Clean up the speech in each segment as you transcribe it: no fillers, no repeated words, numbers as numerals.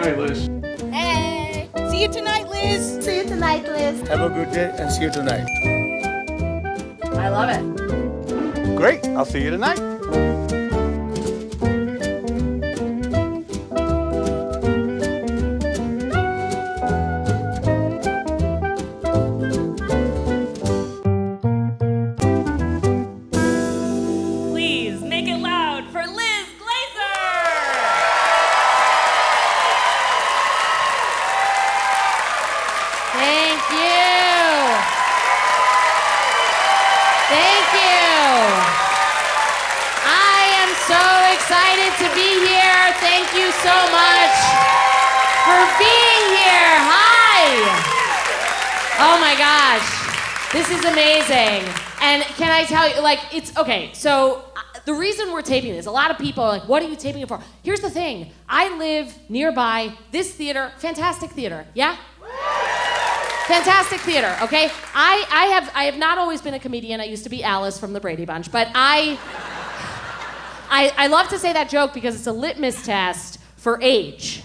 night, Liz. Hey. See you tonight, Liz. See you tonight, Liz. Have a good day and see you tonight. I love it. Great. I'll see you tonight. Please make it loud for Liz Glazer. Thank you. Thank you. I am so excited to be here. Thank you so much for being here. Hi. Oh my gosh. This is amazing. And can I tell you, like, it's okay. So the reason we're taping this, a lot of people are like, what are you taping it for? Here's the thing. I live nearby this theater, fantastic theater. Yeah? Fantastic theater, okay? I have not always been a comedian. I used to be Alice from the Brady Bunch, but I love to say that joke because it's a litmus test for age.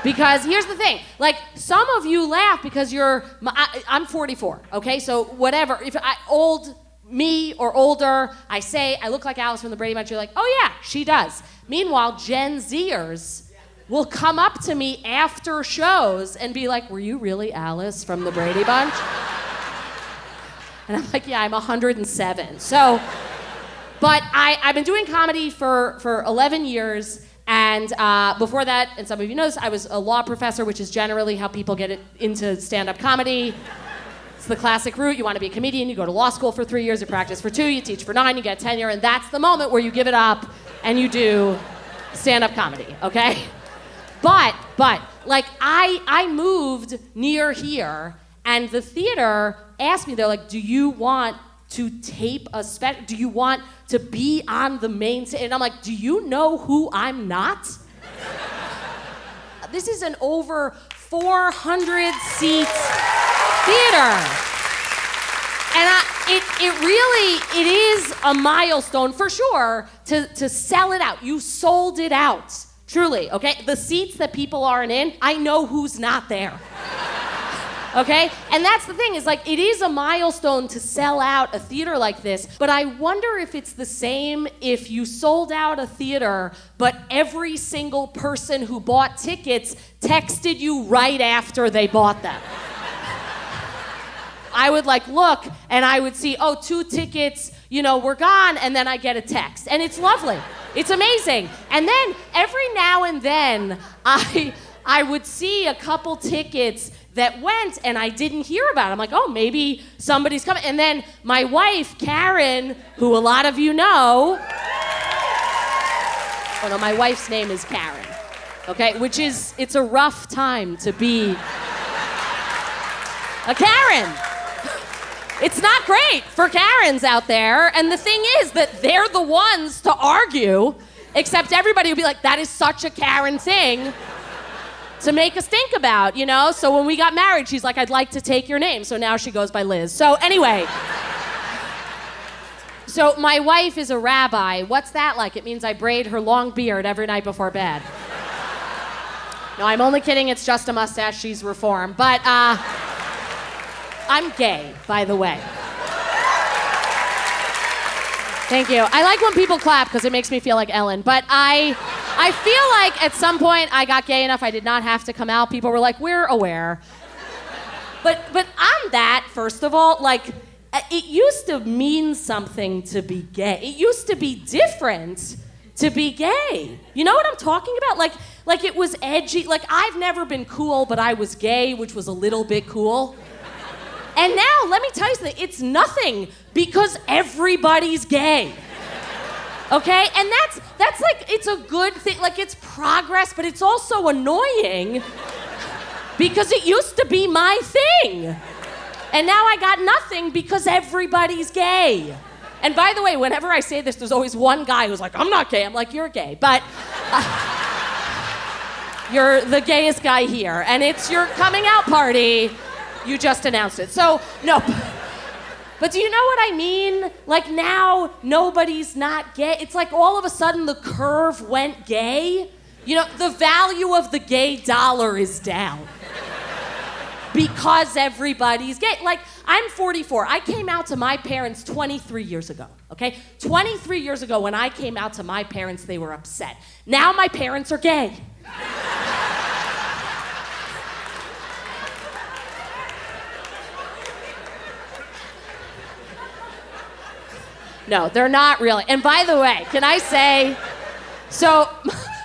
Because here's the thing, like, some of you laugh because I'm 44, okay? So whatever, if old me or older, I say I look like Alice from the Brady Bunch, you're like, oh yeah, she does. Meanwhile, Gen Zers will come up to me after shows and be like, were you really Alice from the Brady Bunch? And I'm like, yeah, I'm 107. So, but I've been doing comedy for 11 years, and before that, and some of you know this, I was a law professor, which is generally how people get into stand-up comedy. It's the classic route. You want to be a comedian, you go to law school for 3 years, you practice for 2, you teach for 9, you get tenure, and that's the moment where you give it up and you do stand-up comedy, okay? But, like, I moved near here, and the theater asked me, they're like, do you want to tape a special? Do you want to be on the main stage? And I'm like, do you know who I'm not? This is an over 400-seat theater. And it is a milestone for sure to sell it out. You sold it out. Truly, okay? The seats that people aren't in, I know who's not there. Okay? And that's the thing, is like, it is a milestone to sell out a theater like this, but I wonder if it's the same if you sold out a theater, but every single person who bought tickets texted you right after they bought them. I would like look and I would see, 2 tickets, were gone, and then I get a text. And it's lovely. It's amazing. And then every now and then I would see a couple tickets that went and I didn't hear about it. I'm like, oh, maybe somebody's coming. And then my wife, Karen, who a lot of you know, no, my wife's name is Karen, okay? It's a rough time to be a Karen. It's not great for Karens out there, and the thing is that they're the ones to argue, except everybody would be like, that is such a Karen thing to make us think about, So when we got married, she's like, I'd like to take your name. So now she goes by Liz. So anyway, so my wife is a rabbi. What's that like? It means I braid her long beard every night before bed. No, I'm only kidding. It's just a mustache. She's reformed. But, I'm gay, by the way. Thank you. I like when people clap because it makes me feel like Ellen. But I feel like at some point I got gay enough I did not have to come out. People were like, we're aware. But on that, first of all, like, it used to mean something to be gay. It used to be different to be gay. You know what I'm talking about? Like it was edgy. Like, I've never been cool, but I was gay, which was a little bit cool. And now, let me tell you something, it's nothing because everybody's gay. Okay? And that's like, it's a good thing, like, it's progress, but it's also annoying because it used to be my thing. And now I got nothing because everybody's gay. And by the way, whenever I say this, there's always one guy who's like, I'm not gay. I'm like, you're gay. But you're the gayest guy here. And it's your coming out party. You just announced it. So, no. But do you know what I mean? Like, now, nobody's not gay. It's like all of a sudden the curve went gay. the value of the gay dollar is down. Because everybody's gay. Like, I'm 44. I came out to my parents 23 years ago, okay? 23 years ago, when I came out to my parents, they were upset. Now my parents are gay. No, they're not really. And by the way, can I say, so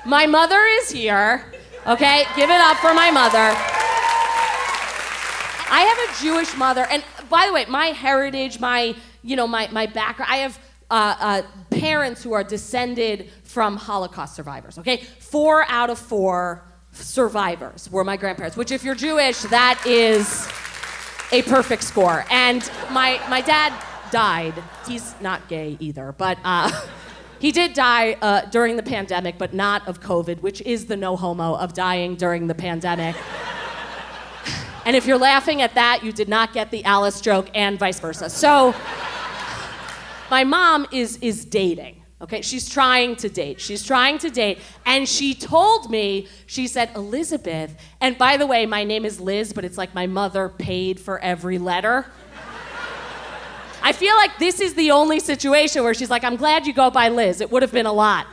my mother is here, okay? Give it up for my mother. I have a Jewish mother, and by the way, my heritage, my background, I have parents who are descended from Holocaust survivors, okay? 4 out of 4 survivors were my grandparents, which if you're Jewish, that is a perfect score. And my dad died. He's not gay either, but he did die during the pandemic, but not of COVID, which is the no homo of dying during the pandemic. And if you're laughing at that, you did not get the Alice joke, and vice versa. So, my mom is dating, okay? She's trying to date. And she told me, she said, Elizabeth, and by the way, my name is Liz, but it's like my mother paid for every letter. I feel like this is the only situation where she's like, I'm glad you go by Liz. It would have been a lot,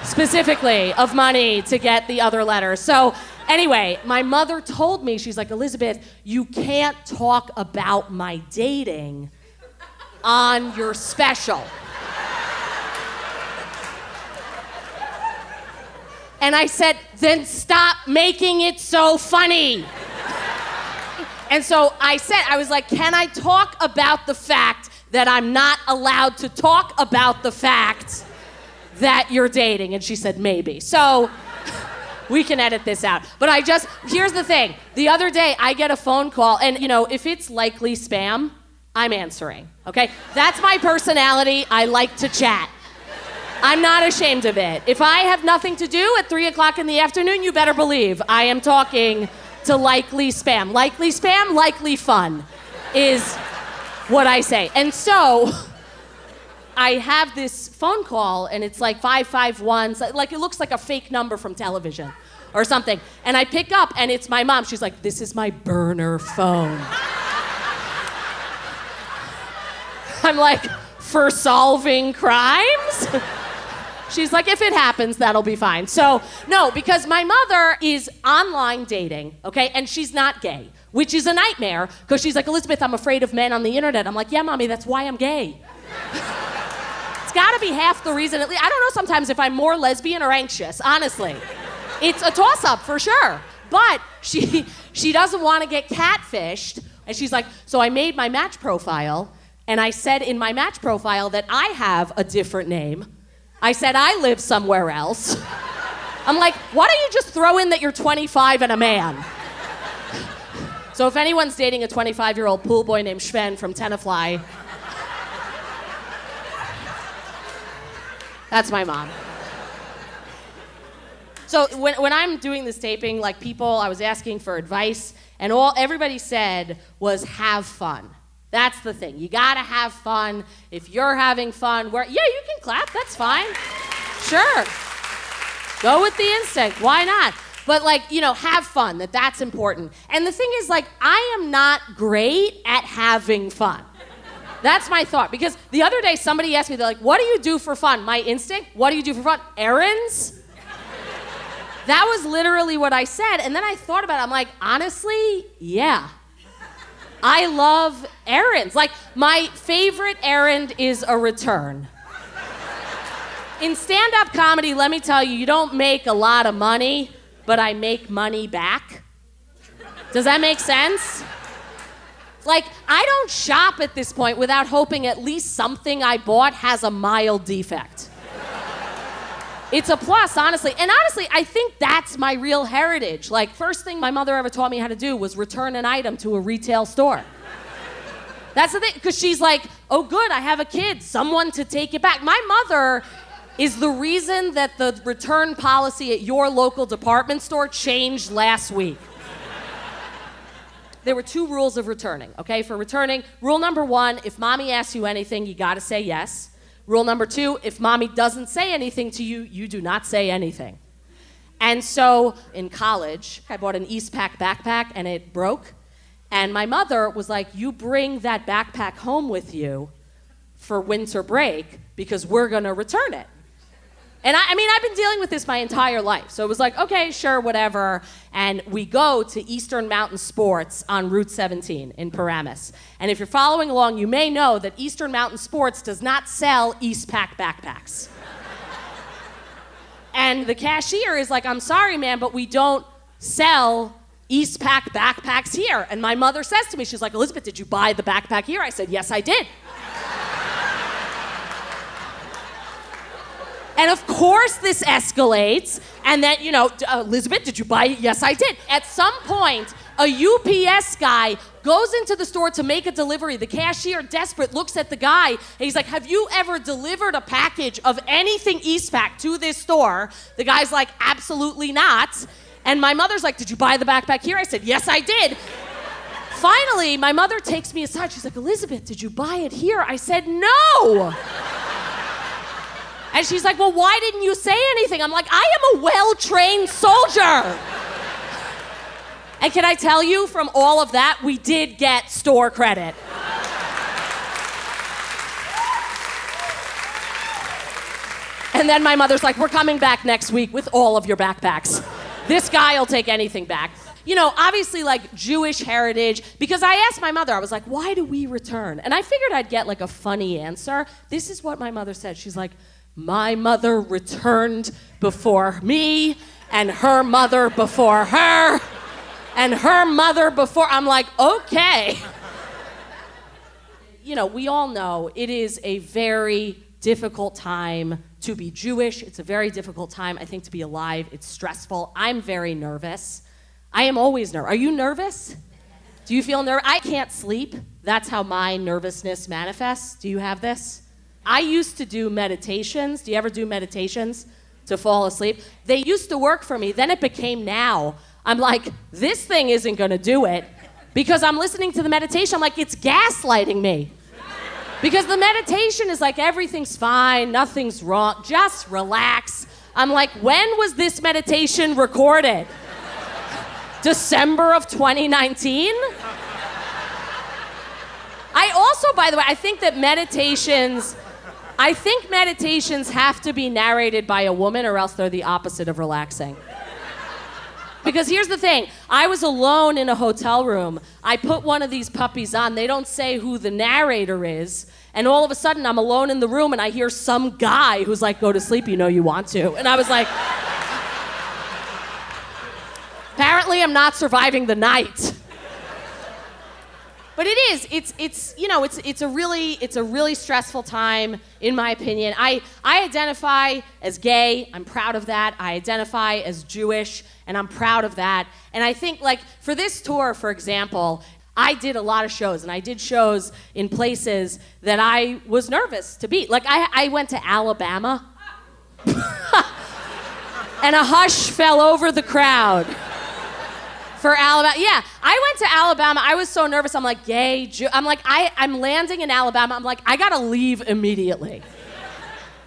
specifically, of money to get the other letters. So, anyway, my mother told me, she's like, Elizabeth, you can't talk about my dating on your special. And I said, then stop making it so funny. And so I was like, can I talk about the fact that I'm not allowed to talk about the fact that you're dating? And she said, maybe. So we can edit this out. But here's the thing. The other day, I get a phone call, and if it's likely spam, I'm answering, okay? That's my personality. I like to chat. I'm not ashamed of it. If I have nothing to do at 3 o'clock in the afternoon, you better believe I am talking to likely spam. Likely spam, likely fun is what I say. And so I have this phone call, and it's like 551, like it looks like a fake number from television or something. And I pick up, and it's my mom. She's like, this is my burner phone. I'm like, for solving crimes? She's like, if it happens, that'll be fine. So, no, because my mother is online dating, okay, and she's not gay, which is a nightmare, because she's like, Elizabeth, I'm afraid of men on the internet. I'm like, yeah, mommy, that's why I'm gay. It's gotta be half the reason. At least, I don't know sometimes if I'm more lesbian or anxious, honestly. It's a toss-up for sure. But she doesn't want to get catfished, and she's like, so I made my match profile, and I said in my match profile that I have a different name. I said I live somewhere else. I'm like, why don't you just throw in that you're 25 and a man? So if anyone's dating a 25-year-old pool boy named Sven from Tenafly, that's my mom. So when I'm doing this taping, like I was asking for advice, and everybody said was have fun. That's the thing. You gotta have fun. If you're having fun, you can clap, that's fine. Sure. Go with the instinct, why not? But have fun, that's important. And the thing is, I am not great at having fun. That's my thought. Because the other day, somebody asked me, they're like, what do you do for fun? My instinct, what do you do for fun? Errands? That was literally what I said. And then I thought about it, I'm like, honestly, yeah. I love errands. My favorite errand is a return. In stand-up comedy, let me tell you, you don't make a lot of money, but I make money back. Does that make sense? I don't shop at this point without hoping at least something I bought has a mild defect. It's a plus, honestly. And honestly, I think that's my real heritage. First thing my mother ever taught me how to do was return an item to a retail store. That's the thing, because she's like, oh good, I have a kid, someone to take it back. My mother is the reason that the return policy at your local department store changed last week. There were 2 rules of returning, okay? For returning, rule number 1, if mommy asks you anything, you gotta say yes. Rule number 2, if mommy doesn't say anything to you, you do not say anything. And so in college, I bought an Eastpak backpack and it broke. And my mother was like, you bring that backpack home with you for winter break because we're gonna return it. And I mean, I've been dealing with this my entire life. So it was like, okay, sure, whatever. And we go to Eastern Mountain Sports on Route 17 in Paramus. And if you're following along, you may know that Eastern Mountain Sports does not sell Eastpak backpacks. And the cashier is like, I'm sorry, ma'am, but we don't sell Eastpak backpacks here. And my mother says to me, she's like, Elizabeth, did you buy the backpack here? I said, yes, I did. And of course this escalates, and then, Elizabeth, did you buy it? Yes, I did. At some point, a UPS guy goes into the store to make a delivery. The cashier, desperate, looks at the guy, and he's like, have you ever delivered a package of anything Eastpak to this store? The guy's like, absolutely not. And my mother's like, did you buy the backpack here? I said, yes, I did. Finally, my mother takes me aside. She's like, Elizabeth, did you buy it here? I said, no. And she's like, well, why didn't you say anything? I'm like, I am a well-trained soldier. And can I tell you, from all of that, we did get store credit. And then my mother's like, we're coming back next week with all of your backpacks. This guy will take anything back. Obviously, like, Jewish heritage, because I asked my mother, I was like, why do we return? And I figured I'd get, like, a funny answer. This is what my mother said. She's like, my mother returned before me, and her mother before her, and her mother before... I'm like, okay. We all know it is a very difficult time to be Jewish. It's a very difficult time, I think, to be alive. It's stressful. I'm very nervous. I am always nervous. Are you nervous? Do you feel nervous? I can't sleep. That's how my nervousness manifests. Do you have this? I used to do meditations. Do you ever do meditations to fall asleep? They used to work for me. Then it became now. I'm like, this thing isn't going to do it because I'm listening to the meditation. I'm like, it's gaslighting me. Because the meditation is like, everything's fine, nothing's wrong, just relax. I'm like, when was this meditation recorded? December of 2019? I also, by the way, I think meditations have to be narrated by a woman or else they're the opposite of relaxing. Because here's the thing, I was alone in a hotel room. I put one of these puppies on. They don't say who the narrator is. And all of a sudden, I'm alone in the room and I hear some guy who's like, go to sleep, you know you want to. And I was like, apparently I'm not surviving the night. But it is, it's a really stressful time, in my opinion. I identify as gay, I'm proud of that. I identify as Jewish, and I'm proud of that. And I think, like, for this tour, for example, I did a lot of shows, and I did shows in places that I was nervous to be. Like, I went to Alabama, and a hush fell over the crowd. For Alabama, yeah. I went to Alabama. I was so nervous. I'm like, gay, Jew. I'm like, I'm landing in Alabama. I'm like, I gotta leave immediately.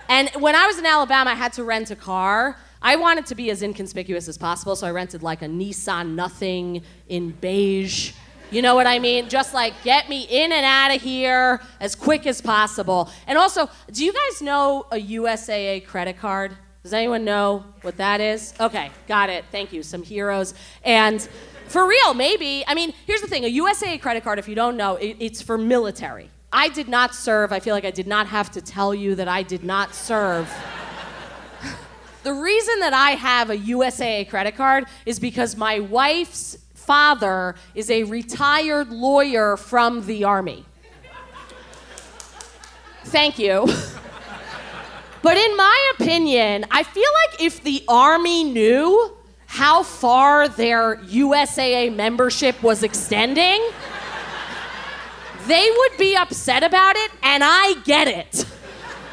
And when I was in Alabama, I had to rent a car. I wanted to be as inconspicuous as possible, so I rented like a Nissan Nothing in beige. You know what I mean? Just like, get me in and out of here as quick as possible. And also, do you guys know a USAA credit card? Does anyone know what that is? Okay, got it. Thank you. Some heroes. And for real, maybe. I mean, here's the thing. A USAA credit card, if you don't know, it's for military. I did not serve. I feel like I did not have to tell you that I did not serve. The reason that I have a USAA credit card is because my wife's father is a retired lawyer from the Army. Thank you. But in my opinion, I feel like if the Army knew how far their USAA membership was extending, they would be upset about it, and I get it.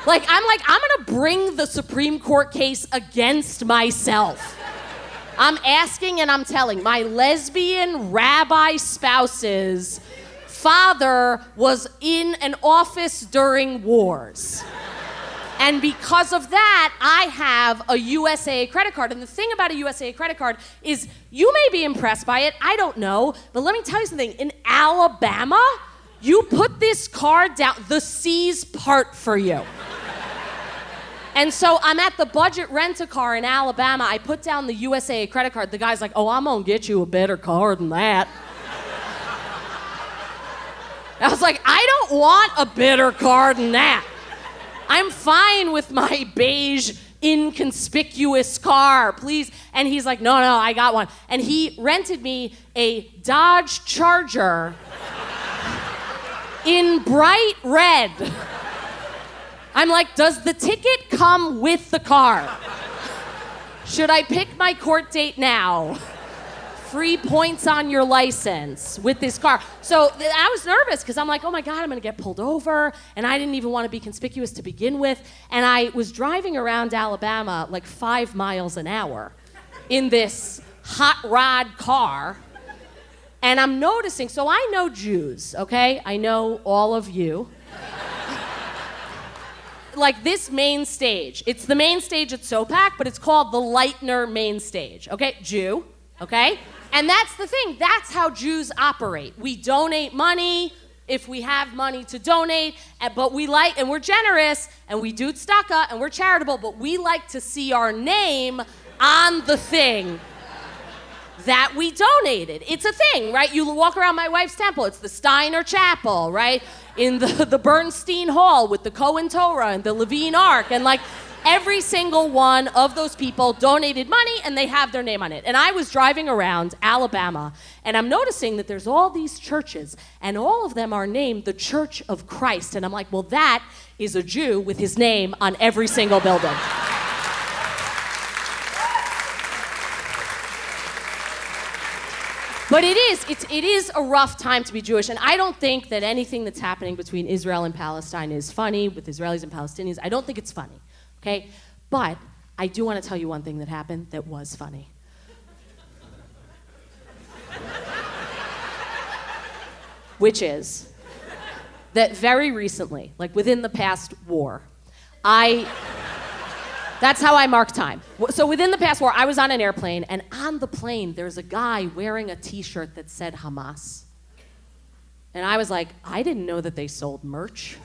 I'm gonna bring the Supreme Court case against myself. I'm asking and I'm telling. My lesbian rabbi spouse's father was in an office during wars. And because of that, I have a USAA credit card. And the thing about a USAA credit card is you may be impressed by it, I don't know, but let me tell you something. In Alabama, you put this card down, the C's part for you. And so I'm at the budget rent-a-car in Alabama. I put down the USAA credit card. The guy's like, oh, I'm gonna get you a better card than that. I was like, I don't want a better card than that. I'm fine with my beige, inconspicuous car, please. And he's like, no, I got one. And he rented me a Dodge Charger in bright red. I'm like, does the ticket come with the car? Should I pick my court date now? Free points on your license with this car. So I was nervous because I'm like, oh my God, I'm gonna get pulled over. And I didn't even want to be conspicuous to begin with. And I was driving around Alabama like 5 miles an hour in this hot rod car. And I'm noticing, so I know Jews, okay? I know all of you. Like this main stage. It's the main stage at SOPAC, but it's called the Leitner main stage, okay? Jew, okay? And that's the thing. That's how Jews operate. We donate money if we have money to donate, but we like, and we're generous, and we do tzedakah, and we're charitable, but we like to see our name on the thing that we donated. It's a thing, right? You walk around my wife's temple. It's the Steiner Chapel, right? In the Bernstein Hall with the Cohen Torah and the Levine Ark. And like every single one of those people donated money and they have their name on it. And I was driving around Alabama and I'm noticing that there's all these churches and all of them are named the Church of Christ. And I'm like, well, that is a Jew with his name on every single building. But it is a rough time to be Jewish, and I don't think that anything that's happening between Israel and Palestine is funny with Israelis and Palestinians. I don't think it's funny, okay? But I do want to tell you one thing that happened that was funny. Which is that very recently, like within the past war, that's how I mark time. So within the past war, I was on an airplane, and on the plane, there's a guy wearing a t-shirt that said Hamas. And I was like, I didn't know that they sold merch.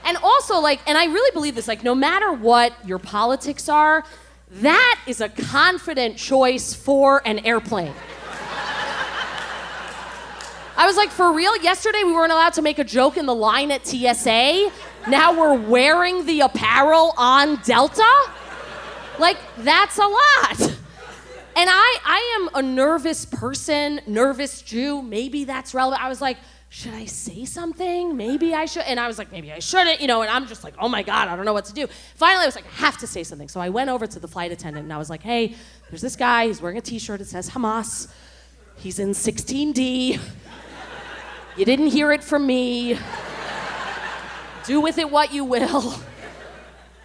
And also, like, and I really believe this, like, no matter what your politics are, that is a confident choice for an airplane. I was like, for real? Yesterday we weren't allowed to make a joke in the line at TSA. Now we're wearing the apparel on Delta? Like, that's a lot. And I am a nervous person, nervous Jew. Maybe that's relevant. I was like, should I say something? Maybe I should. And I was like, maybe I shouldn't, and I'm just like, oh my God, I don't know what to do. Finally, I was like, I have to say something. So I went over to the flight attendant and I was like, hey, there's this guy, he's wearing a t-shirt that says Hamas. He's in 16D. You didn't hear it from me. Do with it what you will.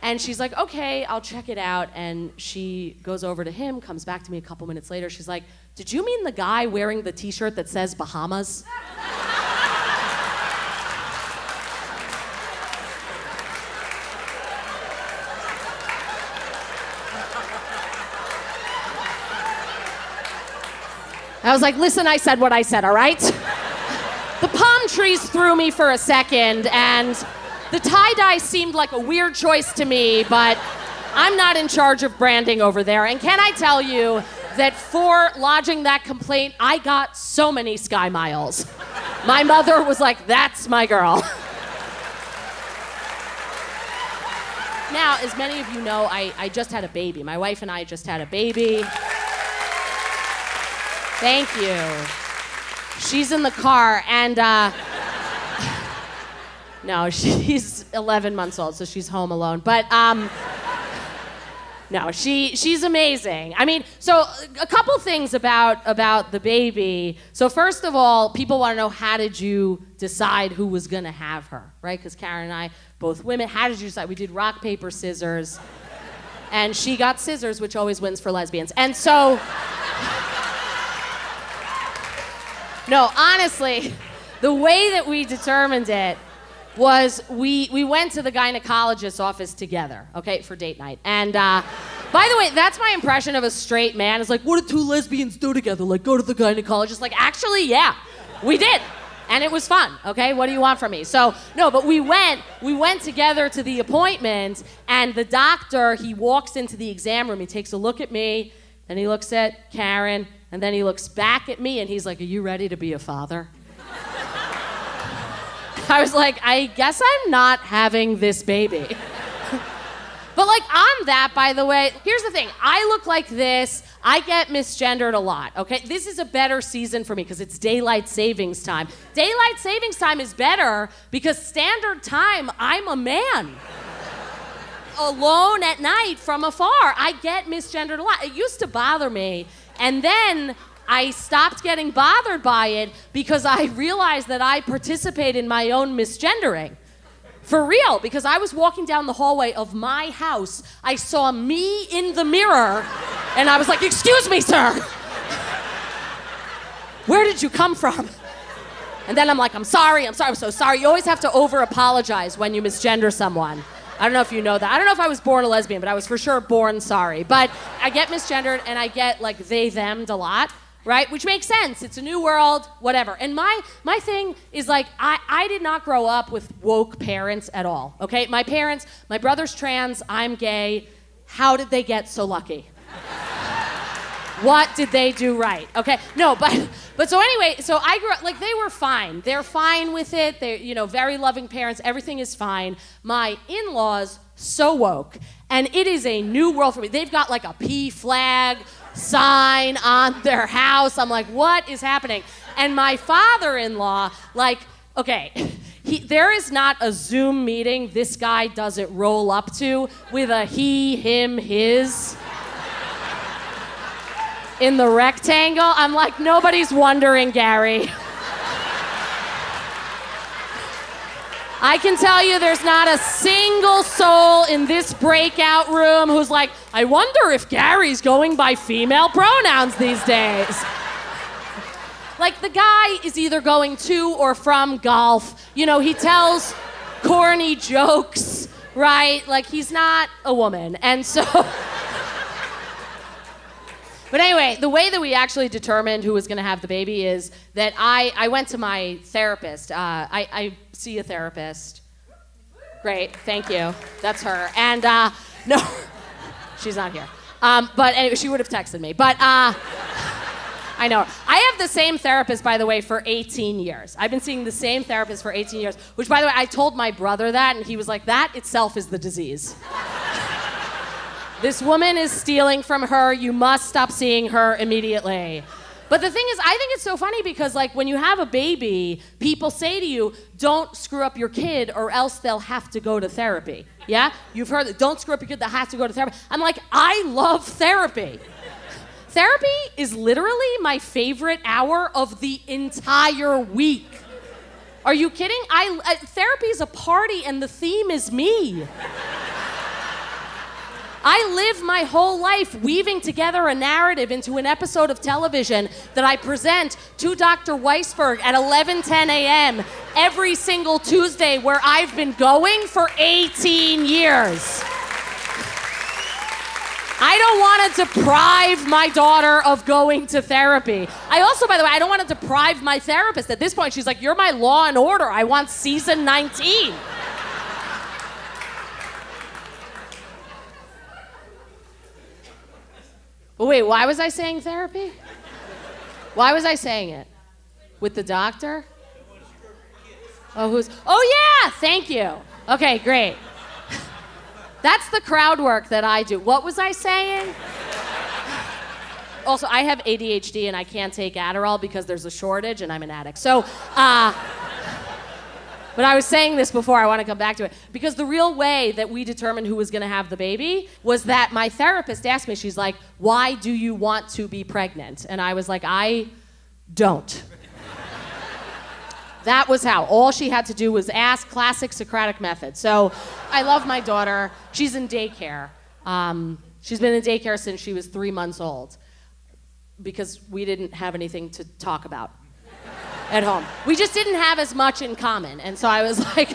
And she's like, okay, I'll check it out. And she goes over to him, comes back to me a couple minutes later. She's like, did you mean the guy wearing the t-shirt that says Bahamas? I was like, listen, I said what I said, all right? The palm trees threw me for a second, and the tie-dye seemed like a weird choice to me, but I'm not in charge of branding over there. And can I tell you that for lodging that complaint, I got so many Sky Miles. My mother was like, that's my girl. Now, as many of you know, I just had a baby. My wife and I just had a baby. Thank you. She's in the car, and no, she's 11 months old, so she's home alone. But no, she's amazing. I mean, so a couple things about the baby. So first of all, people want to know, how did you decide who was gonna have her, right? Because Karen and I, both women, how did you decide? We did rock, paper, scissors, and she got scissors, which always wins for lesbians. And so. No, honestly, the way that we determined it was we went to the gynecologist's office together, okay, for date night. And by the way, that's my impression of a straight man. It's like, what did two lesbians do together? Like, go to the gynecologist? Like, actually, yeah, we did. And it was fun, okay? What do you want from me? So, no, but we went together to the appointment, and the doctor, he walks into the exam room, he takes a look at me, and he looks at Karen, and then he looks back at me, and he's like, are you ready to be a father? I was like, I guess I'm not having this baby. But like on that, by the way, here's the thing. I look like this. I get misgendered a lot, okay? This is a better season for me because it's daylight savings time. Daylight savings time is better because standard time, I'm a man. Alone at night from afar. I get misgendered a lot. It used to bother me. And then I stopped getting bothered by it because I realized that I participate in my own misgendering. For real, because I was walking down the hallway of my house, I saw me in the mirror, and I was like, excuse me, sir. Where did you come from? And then I'm like, I'm sorry, I'm so sorry. You always have to over-apologize when you misgender someone. I don't know if you know that. I don't know if I was born a lesbian, but I was for sure born sorry. But I get misgendered, and I get like they-them'd a lot. Right? Which makes sense. It's a new world, whatever. And my thing is like, I did not grow up with woke parents at all, okay? My parents, my brother's trans, I'm gay. How did they get so lucky? What did they do right? Okay, no, but so anyway, so I grew up, like they were fine. They're fine with it. They're, very loving parents. Everything is fine. My in-laws, so woke. And it is a new world for me. They've got like a P flag sign on their house. I'm like, what is happening? And my father-in-law, like, okay, there is not a Zoom meeting this guy doesn't roll up to with a he, him, his in the rectangle. I'm like, nobody's wondering, Gary. I can tell you there's not a single soul in this breakout room who's like, I wonder if Gary's going by female pronouns these days. Like, the guy is either going to or from golf. He tells corny jokes, right? Like, he's not a woman. And so... But anyway, the way that we actually determined who was going to have the baby is that I went to my therapist. I see a therapist. Great, thank you. That's her. And no, she's not here. But anyway, she would have texted me. But I know. I have the same therapist, by the way, for 18 years. I've been seeing the same therapist for 18 years, which, by the way, I told my brother that, and he was like, that itself is the disease. This woman is stealing from her. You must stop seeing her immediately. But the thing is, I think it's so funny because, like, when you have a baby, people say to you, don't screw up your kid or else they'll have to go to therapy. Yeah? You've heard that. Don't screw up your kid, they'll have to go to therapy. I'm like, I love therapy. Therapy is literally my favorite hour of the entire week. Are you kidding? Therapy is a party and the theme is me. I live my whole life weaving together a narrative into an episode of television that I present to Dr. Weisberg at 11:10 a.m. every single Tuesday, where I've been going for 18 years. I don't want to deprive my daughter of going to therapy. I also, by the way, I don't want to deprive my therapist. At this point, she's like, you're my Law and Order. I want season 19. But wait, why was I saying therapy? Why was I saying it? With the doctor? Oh, yeah, thank you. Okay, great. That's the crowd work that I do. What was I saying? Also, I have ADHD and I can't take Adderall because there's a shortage and I'm an addict. So, but I was saying this before, I want to come back to it. Because the real way that we determined who was going to have the baby was that my therapist asked me, she's like, why do you want to be pregnant? And I was like, I don't. That was how. All she had to do was ask, classic Socratic method. So I love my daughter. She's in daycare. She's been in daycare since she was 3 months old because we didn't have anything to talk about at home. We just didn't have as much in common. And so I was like,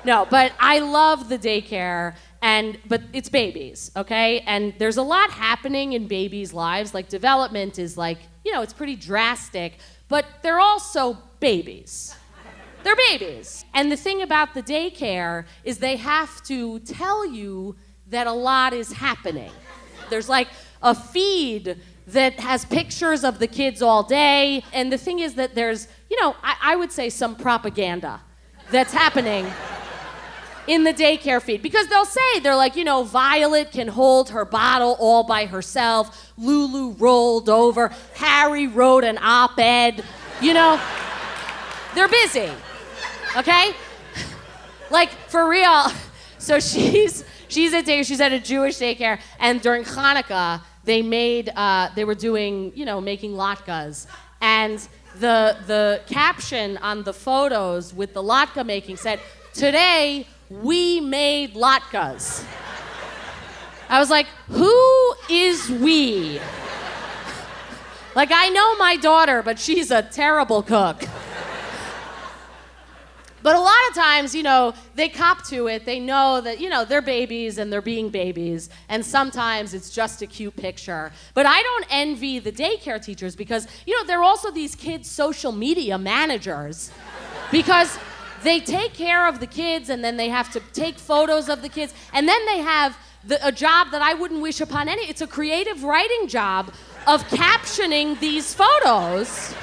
No, but I love the daycare, but it's babies, okay? And there's a lot happening in babies' lives. Like, development is like, it's pretty drastic, but they're also babies. They're babies. And the thing about the daycare is they have to tell you that a lot is happening. There's like a feed that has pictures of the kids all day. And the thing is that there's, I would say some propaganda that's happening in the daycare feed. Because they're like, Violet can hold her bottle all by herself. Lulu rolled over. Harry wrote an op-ed. They're busy. Okay? Like, for real. So she's at a Jewish daycare, and during Hanukkah, they were doing, making latkes. And the caption on the photos with the latke making said, "Today, we made latkes." I was like, who is we? Like, I know my daughter, but she's a terrible cook. But a lot of times, they cop to it. They know that, they're babies and they're being babies. And sometimes it's just a cute picture. But I don't envy the daycare teachers because, they're also these kids' social media managers. Because they take care of the kids and then they have to take photos of the kids. And then they have a job that I wouldn't wish upon any. It's a creative writing job of captioning these photos.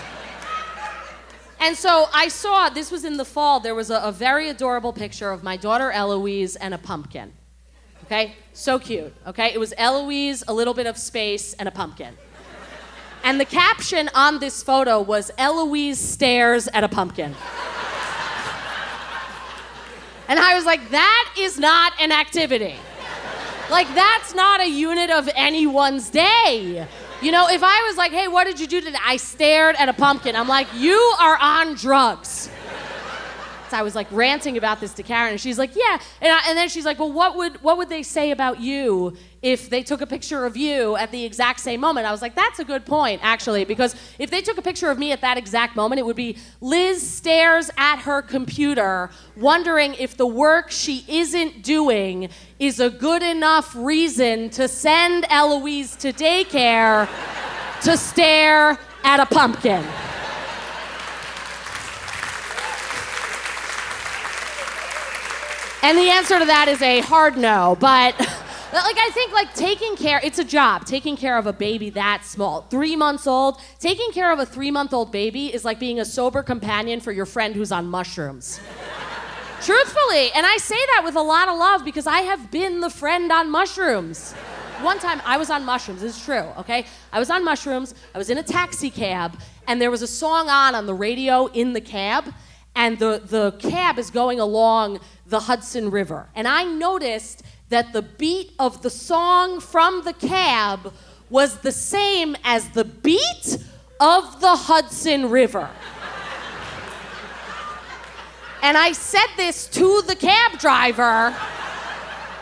And so I saw, this was in the fall, there was a very adorable picture of my daughter Eloise and a pumpkin. Okay? So cute. Okay? It was Eloise, a little bit of space, and a pumpkin. And the caption on this photo was, "Eloise stares at a pumpkin." And I was like, that is not an activity. Like, that's not a unit of anyone's day. If I was like, "Hey, what did you do today?" "I stared at a pumpkin." I'm like, you are on drugs. So I was like ranting about this to Karen, and she's like, "Yeah." And then she's like, "Well, what would they say about you if they took a picture of you at the exact same moment?" I was like, that's a good point, actually, because if they took a picture of me at that exact moment, it would be Liz stares at her computer, wondering if the work she isn't doing is a good enough reason to send Eloise to daycare to stare at a pumpkin. And the answer to that is a hard no, but I think taking care, it's a job, taking care of a baby that small, 3 months old. Taking care of a 3-month-old baby is like being a sober companion for your friend who's on mushrooms. Truthfully, and I say that with a lot of love because I have been the friend on mushrooms. One time I was on mushrooms, this is true, okay? I was on mushrooms, I was in a taxi cab, and there was a song on the radio in the cab, and the cab is going along the Hudson River. And I noticed that the beat of the song from the cab was the same as the beat of the Hudson River. And I said this to the cab driver,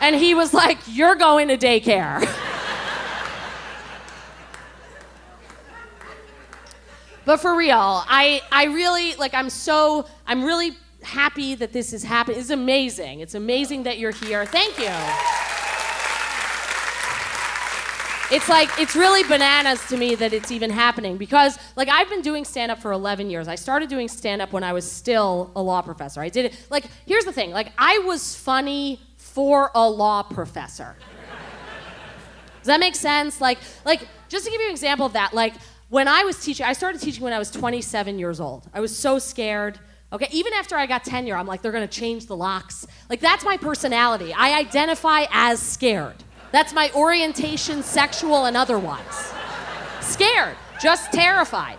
and he was like, "You're going to daycare." But for real, I really, I'm really happy that this is happening. It's amazing. It's amazing that you're here. Thank you. It's really bananas to me that it's even happening because, I've been doing stand-up for 11 years. I started doing stand-up when I was still a law professor. I did it, here's the thing, I was funny for a law professor. Does that make sense? Just to give you an example of that, when I was teaching, I started teaching when I was 27 years old. I was so scared. Okay, even after I got tenure, I'm like, they're gonna change the locks. That's my personality. I identify as scared. That's my orientation, sexual and otherwise. Scared, just terrified.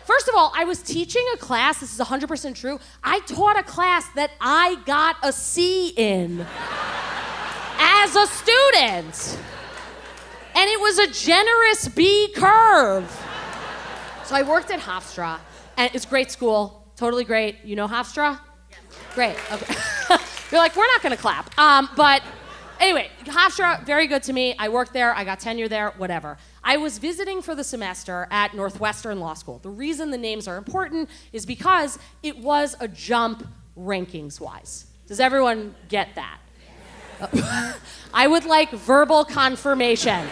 First of all, I was teaching a class, this is 100% true. I taught a class that I got a C in as a student. And it was a generous B curve. So I worked at Hofstra, and it's a great school. Totally great. You know Hofstra? Yeah. Great. Okay. You're like, we're not going to clap. But anyway, Hofstra, very good to me. I worked there. I got tenure there, whatever. I was visiting for the semester at Northwestern Law School. The reason the names are important is because it was a jump rankings-wise. Does everyone get that? I would like verbal confirmation.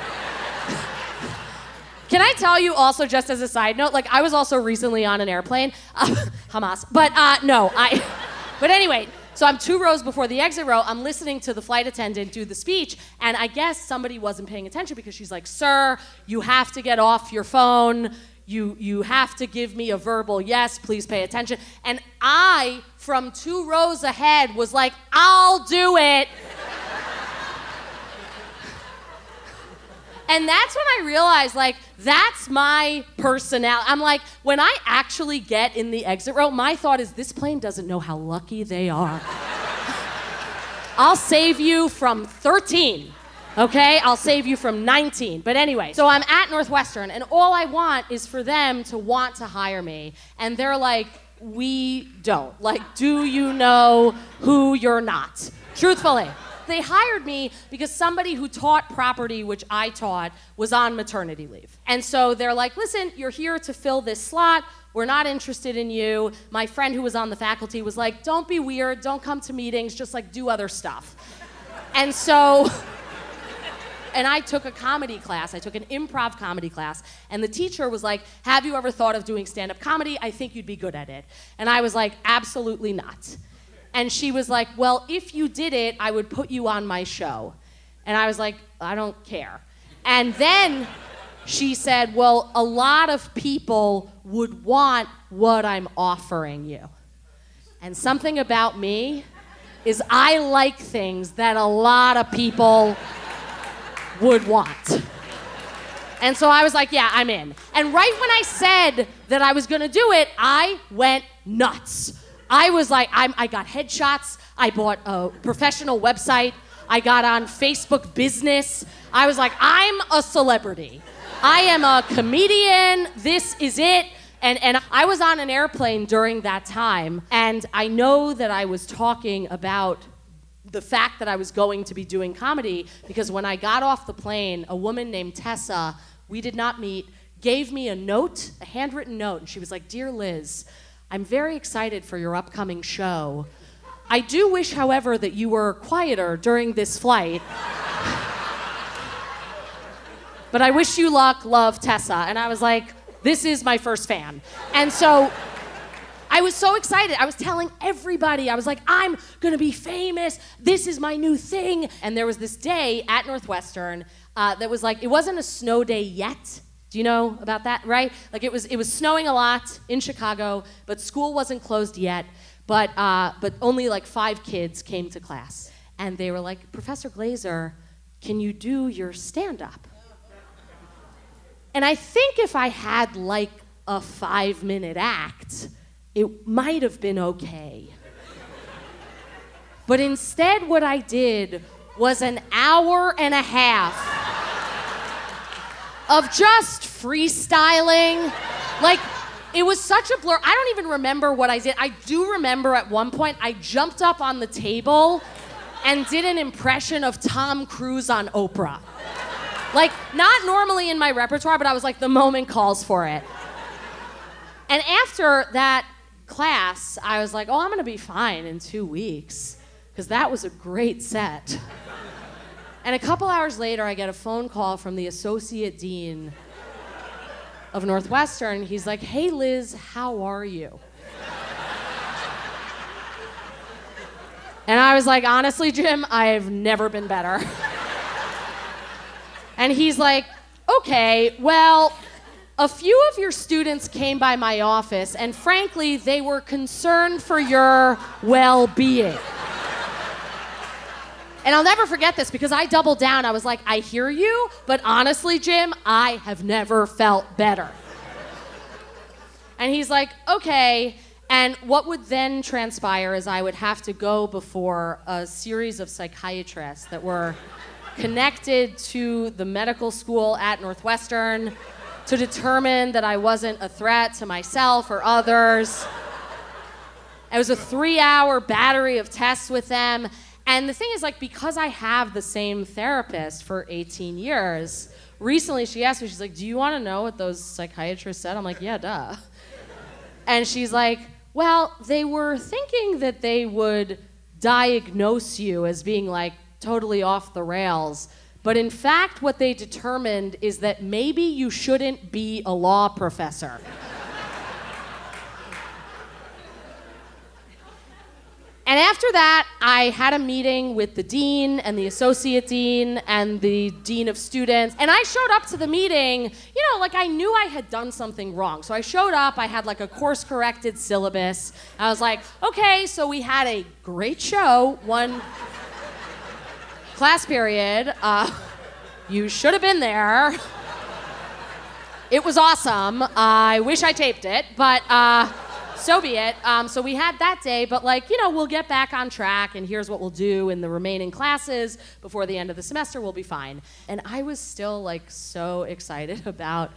Can I tell you also, just as a side note, like I was also recently on an airplane, Hamas, but but anyway, so I'm 2 rows before the exit row, I'm listening to the flight attendant do the speech, and I guess somebody wasn't paying attention because she's like, sir, you have to get off your phone, you have to give me a verbal yes, please pay attention. And I, from 2 rows ahead, was like, I'll do it. And that's when I realized, like, that's my personality. I'm like, when I actually get in the exit row, my thought is, this plane doesn't know how lucky they are. I'll save you from 13, okay? I'll save you from 19. But anyway, so I'm at Northwestern, and all I want is for them to want to hire me. And they're like, we don't. Like, do you know who you're not? Truthfully. They hired me because somebody who taught property, which I taught, was on maternity leave. And so they're like, listen, you're here to fill this slot. We're not interested in you. My friend who was on the faculty was like, don't be weird. Don't come to meetings. Just like do other stuff. And so, and I took a comedy class. I took an improv comedy class. And the teacher was like, have you ever thought of doing stand-up comedy? I think you'd be good at it. And I was like, absolutely not. And she was like, well, if you did it, I would put you on my show. And I was like, I don't care. And then she said, well, a lot of people would want what I'm offering you. And something about me is I like things that a lot of people would want. And so I was like, yeah, I'm in. And right when I said that I was gonna do it, I went nuts. I was like, I got headshots, I bought a professional website, I got on Facebook Business. I was like, I'm a celebrity. I am a comedian, this is it. And I was on an airplane during that time, and I know that I was talking about the fact that I was going to be doing comedy because when I got off the plane, a woman named Tessa, we did not meet, gave me a note, a handwritten note, and she was like, Dear Liz, I'm very excited for your upcoming show. I do wish, however, that you were quieter during this flight. But I wish you luck, love, Tessa. And I was like, this is my first fan. And so I was so excited. I was telling everybody, I was like, I'm gonna be famous. This is my new thing. And there was this day at Northwestern that was like, it wasn't a snow day yet. Do you know about that, right? Like it was snowing a lot in Chicago, but school wasn't closed yet. But only like 5 kids came to class, and they were like, Professor Glazer, can you do your stand-up? And I think if I had like a 5-minute act, it might have been okay. But instead, what I did was an hour and a half of just freestyling. Like, it was such a blur. I don't even remember what I did. I do remember at one point I jumped up on the table and did an impression of Tom Cruise on Oprah. Like, not normally in my repertoire, but I was like, the moment calls for it. And after that class, I was like, oh, I'm gonna be fine in 2 weeks, because that was a great set. And a couple hours later, I get a phone call from the associate dean of Northwestern. He's like, hey, Liz, how are you? And I was like, honestly, Jim, I've never been better. And he's like, okay, well, a few of your students came by my office, and frankly, they were concerned for your well-being. And I'll never forget this because I doubled down. I was like, I hear you, but honestly, Jim, I have never felt better. And he's like, okay. And what would then transpire is I would have to go before a series of psychiatrists that were connected to the medical school at Northwestern to determine that I wasn't a threat to myself or others. It was a 3-hour battery of tests with them. And the thing is, like, because I have the same therapist for 18 years, recently she asked me, she's like, do you want to know what those psychiatrists said? I'm like, yeah, duh. And she's like, well, they were thinking that they would diagnose you as being like totally off the rails. But in fact, what they determined is that maybe you shouldn't be a law professor. And after that, I had a meeting with the dean and the associate dean and the dean of students. And I showed up to the meeting, like I knew I had done something wrong. So I showed up, I had like a course-corrected syllabus. I was like, okay, so we had a great show, one class period. You should have been there. It was awesome. I wish I taped it, but so be it. So we had that day, but we'll get back on track, and here's what we'll do in the remaining classes before the end of the semester. We'll be fine. And I was still so excited about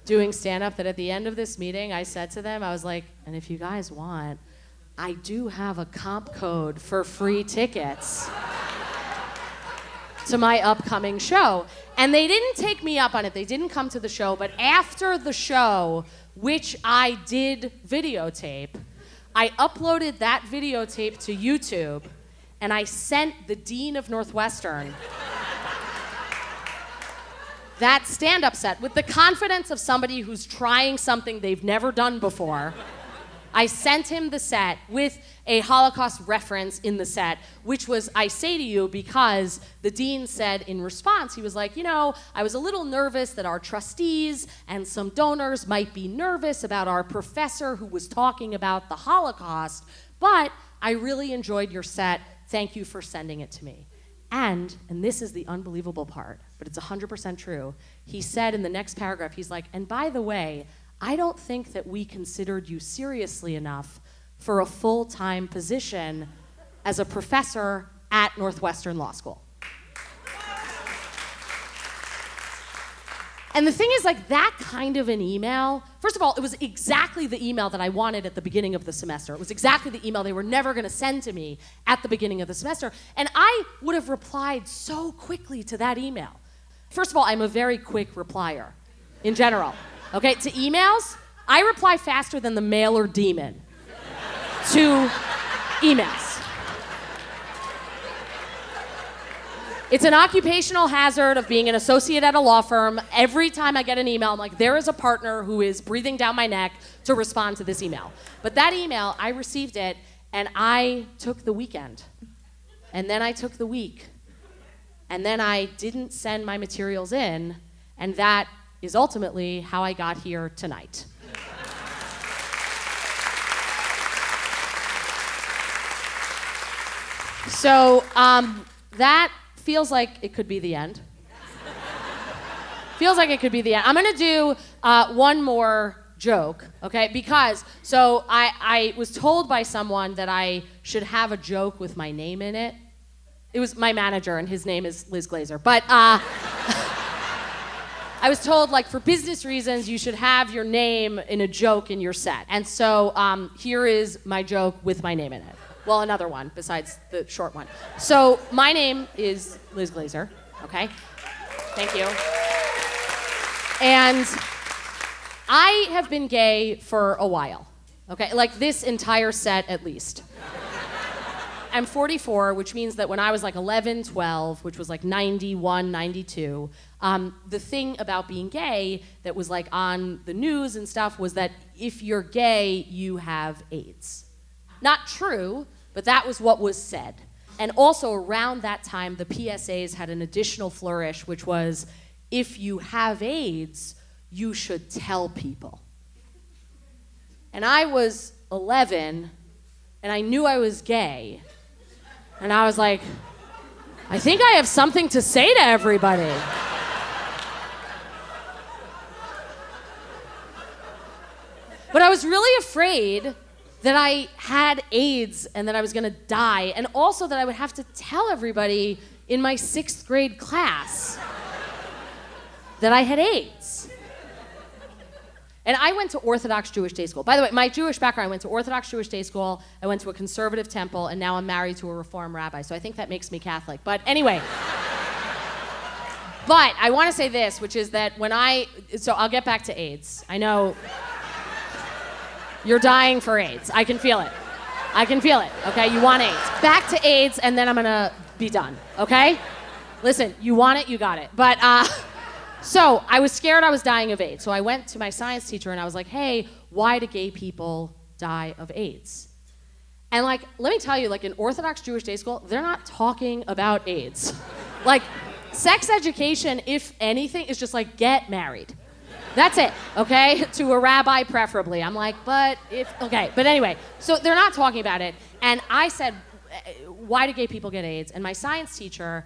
doing stand-up that at the end of this meeting, I said to them, I was like, and if you guys want, I do have a comp code for free tickets to my upcoming show. And they didn't take me up on it. They didn't come to the show, but after the show, which I did videotape, I uploaded that videotape to YouTube, and I sent the dean of Northwestern that stand-up set with the confidence of somebody who's trying something they've never done before. I sent him the set with a Holocaust reference in the set, which was, I say to you, because the dean said in response, he was like, I was a little nervous that our trustees and some donors might be nervous about our professor who was talking about the Holocaust, but I really enjoyed your set. Thank you for sending it to me. And this is the unbelievable part, but it's 100% true. He said in the next paragraph, he's like, and by the way, I don't think that we considered you seriously enough for a full-time position as a professor at Northwestern Law School. And the thing is, that kind of an email, first of all, it was exactly the email that I wanted at the beginning of the semester. It was exactly the email they were never going to send to me at the beginning of the semester. And I would have replied so quickly to that email. First of all, I'm a very quick replier in general. Okay, to emails, I reply faster than the mailer demon to emails. It's an occupational hazard of being an associate at a law firm. Every time I get an email, I'm like, there is a partner who is breathing down my neck to respond to this email. But that email, I received it, and I took the weekend. And then I took the week. And then I didn't send my materials in, and that is ultimately how I got here tonight. So that feels like it could be the end. Feels like it could be the end. I'm gonna do one more joke, okay? Because, so I was told by someone that I should have a joke with my name in it. It was my manager, and his name is Liz Glazer. But I was told, for business reasons, you should have your name in a joke in your set. And so here is my joke with my name in it. Well, another one besides the short one. So my name is Liz Glazer, okay? Thank you. And I have been gay for a while, okay? This entire set at least. I'm 44, which means that when I was 11, 12, which was 91, 92, the thing about being gay that was on the news and stuff was that if you're gay, you have AIDS. Not true, but that was what was said. And also around that time, the PSAs had an additional flourish, which was, if you have AIDS, you should tell people. And I was 11, and I knew I was gay. And I was like, I think I have something to say to everybody. But I was really afraid that I had AIDS and that I was gonna die, and also that I would have to tell everybody in my 6th grade class that I had AIDS. And I went to Orthodox Jewish day school. By the way, my Jewish background, I went to Orthodox Jewish day school, I went to a conservative temple, and now I'm married to a Reform rabbi, so I think that makes me Catholic. But anyway. But I wanna say this, which is that so I'll get back to AIDS. I know you're dying for AIDS. I can feel it. I can feel it, okay? You want AIDS. Back to AIDS, and then I'm gonna be done, okay? Listen, you want it, you got it. But, so I was scared I was dying of AIDS. So I went to my science teacher and I was like, hey, why do gay people die of AIDS? And like, let me tell you, like in Orthodox Jewish day school, they're not talking about AIDS. Like, sex education, if anything, is just like, get married. That's it, okay? To a rabbi preferably. I'm like, okay. But anyway, so they're not talking about it. And I said, why do gay people get AIDS? And my science teacher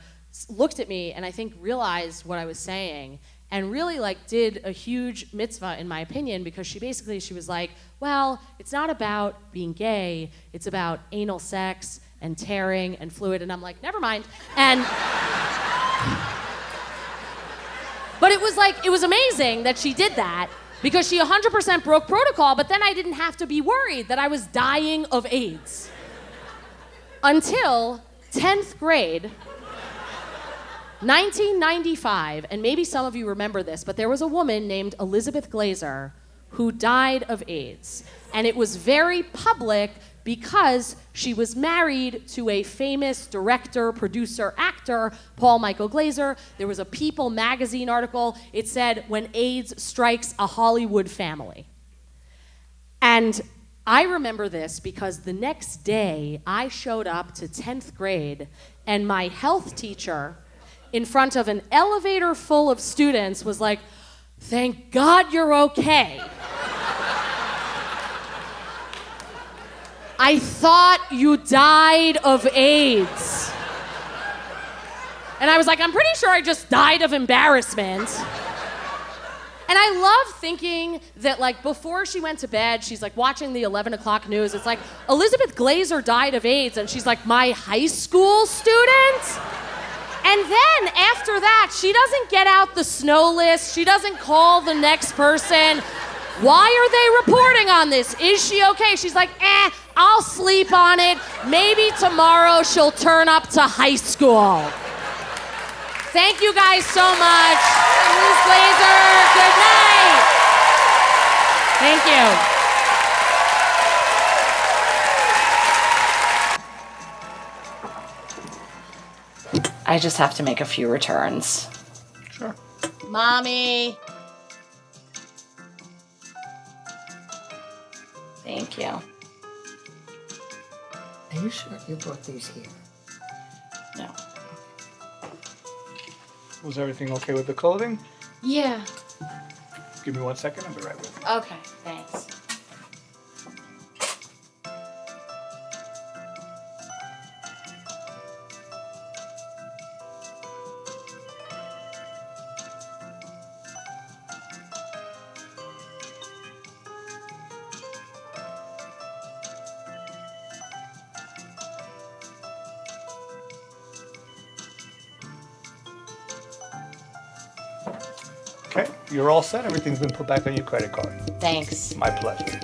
looked at me and I think realized what I was saying and really like did a huge mitzvah in my opinion, because she was like, well, it's not about being gay, it's about anal sex and tearing and fluid. And I'm like, never mind. And but it was amazing that she did that, because she 100% broke protocol, but then I didn't have to be worried that I was dying of AIDS. Until 10th grade, 1995, and maybe some of you remember this, but there was a woman named Liz Glazer who died of AIDS. And it was very public because she was married to a famous director, producer, actor, Paul Michael Glazer. There was a People magazine article. It said, when AIDS strikes a Hollywood family. And I remember this because the next day I showed up to 10th grade and my health teacher, in front of an elevator full of students, was like, thank God you're okay. I thought you died of AIDS. And I was like, I'm pretty sure I just died of embarrassment. And I love thinking that, like, before she went to bed, she's like watching the 11 o'clock news. It's like, Elizabeth Glazer died of AIDS, and she's like, my high school student? And then after that, she doesn't get out the snow list. She doesn't call the next person. Why are they reporting on this? Is she okay? She's like, I'll sleep on it. Maybe tomorrow she'll turn up to high school. Thank you guys so much. Liz Glazer, good night. Thank you. I just have to make a few returns. Sure. Mommy. Thank you. Are you sure you brought these here? No. Was everything okay with the clothing? Yeah. Give me 1 second, I'll be right with you. Okay, thanks. Okay, you're all set. Everything's been put back on your credit card. Thanks. My pleasure.